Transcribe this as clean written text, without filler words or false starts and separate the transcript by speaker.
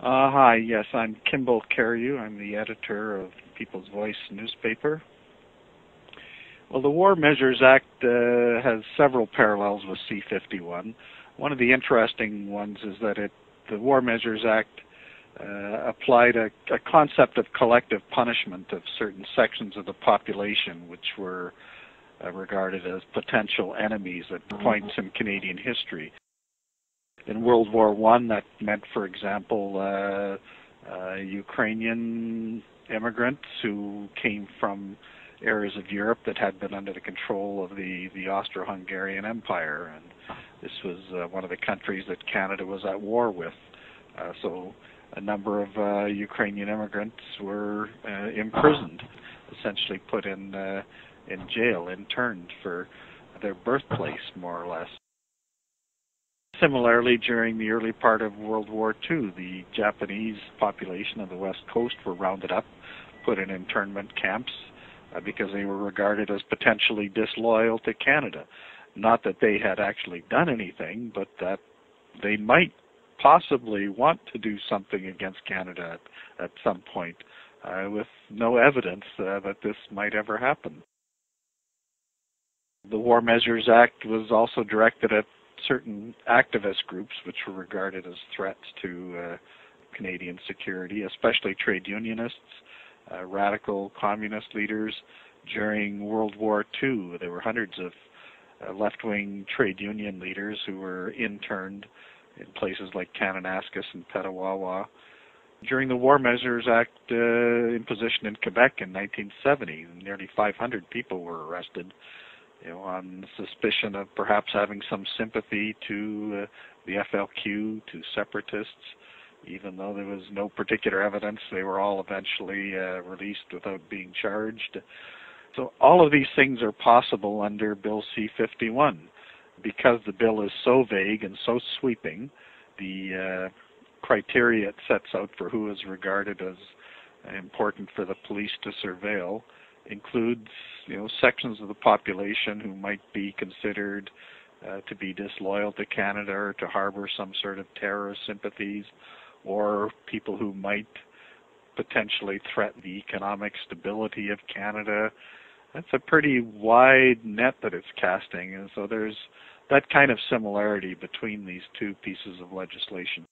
Speaker 1: Hi, yes, I'm Kimball Carew. I'm the editor of People's Voice newspaper. Well, the War Measures Act has several parallels with C-51. One of the interesting ones is that the War Measures Act applied a concept of collective punishment of certain sections of the population which were regarded as potential enemies at points in Canadian history. In World War I, that meant, for example, Ukrainian immigrants who came from areas of Europe that had been under the control of the Austro-Hungarian Empire, and this was one of the countries that Canada was at war with. So a number of Ukrainian immigrants were imprisoned, essentially put in jail, interned for their birthplace, more or less. Similarly, during the early part of World War II, the Japanese population of the West Coast were rounded up, put in internment camps because they were regarded as potentially disloyal to Canada. Not that they had actually done anything, but that they might possibly want to do something against Canada at some point, with no evidence that this might ever happen. The War Measures Act was also directed at certain activist groups which were regarded as threats to Canadian security, especially trade unionists, radical communist leaders. During World War II, there were hundreds of left-wing trade union leaders who were interned in places like Kananaskis and Petawawa. During the War Measures Act imposition in Quebec in 1970, nearly 500 people were arrested, on suspicion of perhaps having some sympathy to the FLQ, to separatists. Even though there was no particular evidence, they were all eventually released without being charged. So all of these things are possible under Bill C-51. Because the bill is so vague and so sweeping, the criteria it sets out for who is regarded as important for the police to surveil includes, sections of the population who might be considered to be disloyal to Canada or to harbor some sort of terrorist sympathies, or people who might potentially threaten the economic stability of Canada. That's a pretty wide net that it's casting, and so there's that kind of similarity between these two pieces of legislation.